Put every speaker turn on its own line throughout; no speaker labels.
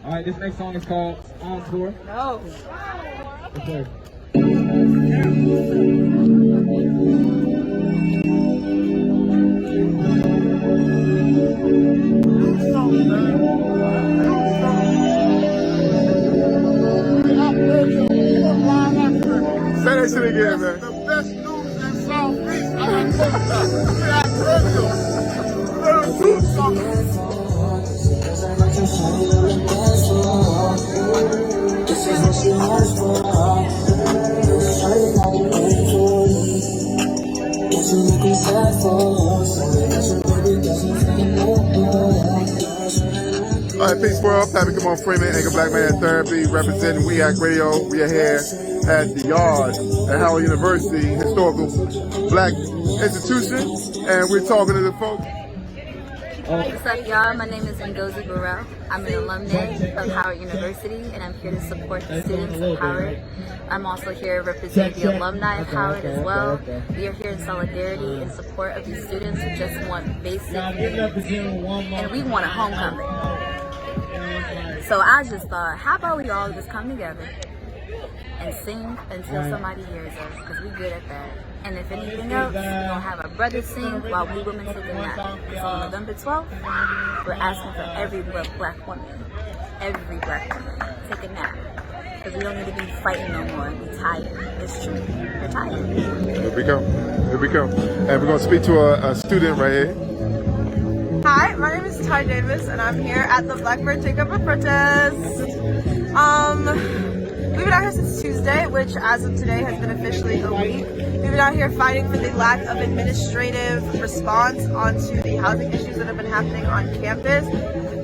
All right, this next song is called On Tour.
No.
Okay.
Say that shit again, man.
The best news in Southeast. I
All right, peace world. Pappy, come on, Freeman, Anchor Black Man Therapy, representing We Act Radio. We are here at the Yard at Howard University, historical black institution, and we're talking to the folks.
What's up, y'all? My name is Ngozi Burrell. I'm an alumni of Howard University, and I'm here to support the students of Howard. I'm also here representing the alumni of Howard as well. We are here in solidarity in support of these students who just want basic needs, and we want a homecoming. So I just thought, how about we all just come together and sing until somebody hears us, because we're good at that. And if anything else, we're going to have our brothers sing while we women take a nap. Because on November 12th, we're asking for every black woman, take a nap. Because we don't need to be fighting no more. We're tired. It's true. We're tired.
Here we go. Here we go. And we're going to speak to a student right here.
Hi, my name is Ty Davis, and I'm here at the Blackbird Takeover protest. We've been out here since Tuesday, which as of today has been officially a week. We've been out here fighting for the lack of administrative response onto the housing issues that have been happening on campus.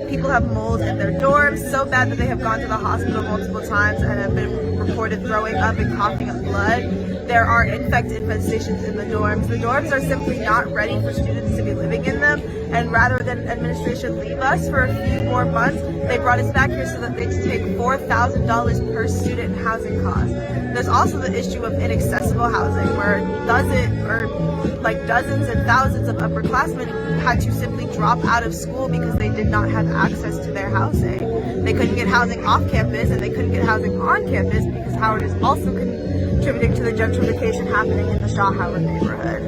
People have mold in their dorms so bad that they have gone to the hospital multiple times and have been reported throwing up and coughing up blood. There are infected infestations in the dorms. The dorms are simply not ready for students to be living in them, and rather than administration leave us for a few more months, they brought us back here so that they could take $4,000 per student in housing costs. There's also the issue of inaccessible housing, where dozens and thousands of upperclassmen had to simply drop out of school because they did not have access to their housing. They couldn't get housing off campus, and they couldn't get housing on campus because Howard is also contributing to the gentrification happening in the Shaw Howard neighborhood.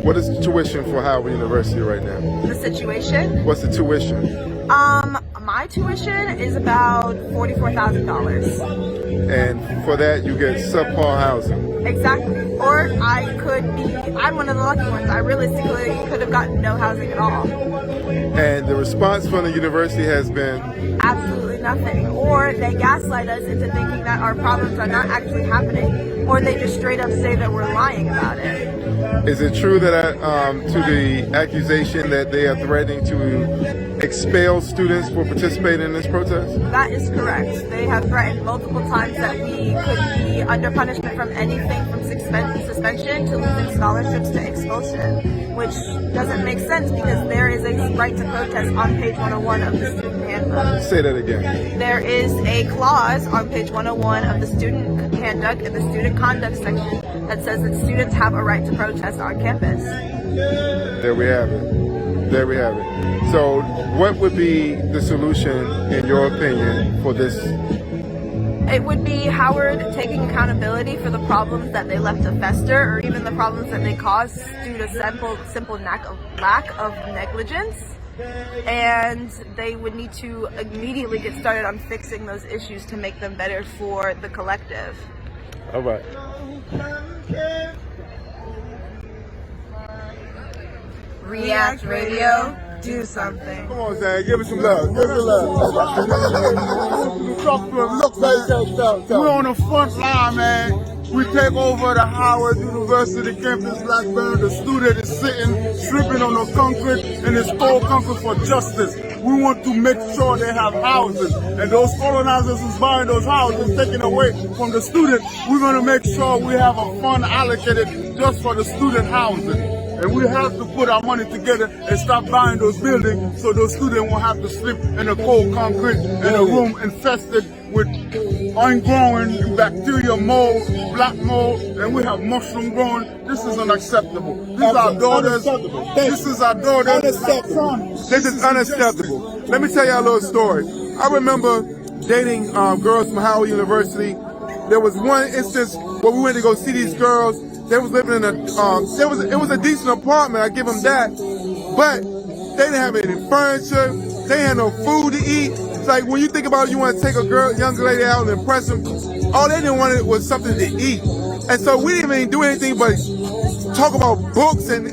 What is the tuition for Howard University right now?
The situation?
What's the tuition?
My tuition is about $44,000.
And for that, you get subpar housing.
Exactly. Or I'm one of the lucky ones. I realistically could have gotten no housing at all.
And the response from the university has been?
Absolutely nothing. Or they gaslight us into thinking that our problems are not actually happening, or they just straight up say that we're lying about it.
Is it true that to the accusation that they are threatening to expel students for participating in this protest?
That is correct. They have threatened multiple times that we could be under punishment from anything from suspension to losing scholarships to expulsion, which doesn't make sense because there is a right to protest on page 101 of the Student Handbook.
Say that again.
There is a clause on page 101 of the Student Handbook in the Student Conduct section that says that students have a right to protest on campus.
There we have it. There we have it. So what would be the solution, in your opinion, for this?
It would be Howard taking accountability for the problems that they left to fester, or even the problems that they caused due to simple lack of negligence. And they would need to immediately get started on fixing those issues to make them better for the collective.
All right.
React Radio, do something.
Come on, Zach, give us some love. Give us some love.
We're on the front line, man. We take over the Howard University campus, Blackbird. The student is slipping on the concrete, and it's all concrete for justice. We want to make sure they have houses, and those colonizers who's buying those houses, taking away from the student, we're going to make sure we have a fund allocated just for the student housing. And we have to put our money together and stop buying those buildings so those students won't have to sleep in the cold concrete in a room infested with ungrowing bacteria, mold, black mold, and we have mushroom growing. This is unacceptable. These are our daughters. This is our daughters.
This is unacceptable. Let me tell you a little story. I remember dating girls from Howard University. There was one instance where we went to go see these girls. They was living in a, it was a decent apartment, I give them that, but they didn't have any furniture, they had no food to eat. It's like when you think about it, you want to take a girl, young lady out and impress them, all they didn't want was something to eat. And so we didn't even do anything but talk about books and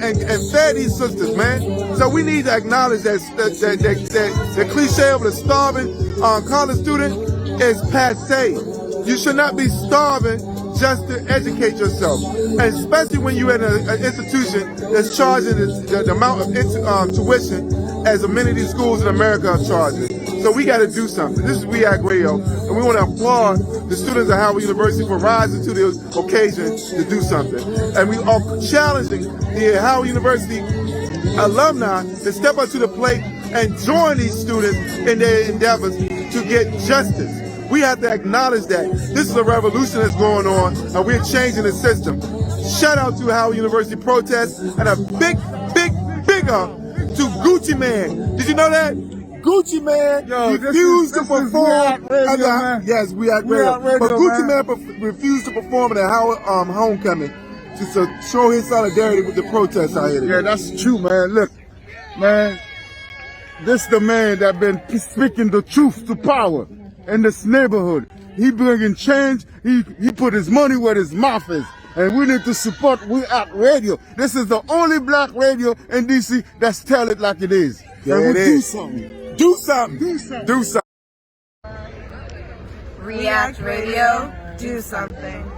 fed these sisters, man. So we need to acknowledge that the cliche of the starving college student is passe. You should not be starving just to educate yourself, and especially when you're in an institution that's charging the amount of tuition as many of these schools in America are charging. So we got to do something. This is We Act Radio, and we want to applaud the students at Howard University for rising to the occasion to do something. And we are challenging the Howard University alumni to step up to the plate and join these students in their endeavors to get justice. We have to acknowledge that this is a revolution that's going on, and we're changing the system. Shout out to Howard University protests, and a big up to Gucci Man. Did you know that? Gucci Man refused to perform at the yes, We Act Radio. But Gucci Man refused to perform at the Howard homecoming to show his solidarity with the protests out here.
Yeah, that's true, man. Look, man, this the man that been speaking the truth to power in this neighborhood. He bringing change. He put his money where his mouth is. And we need to support We Act Radio. This is the only black radio in DC that's tell it like it is.
Yeah,
and we
it
do
is.
something.
Do something.
Do something.
Do something.
React Radio, do something.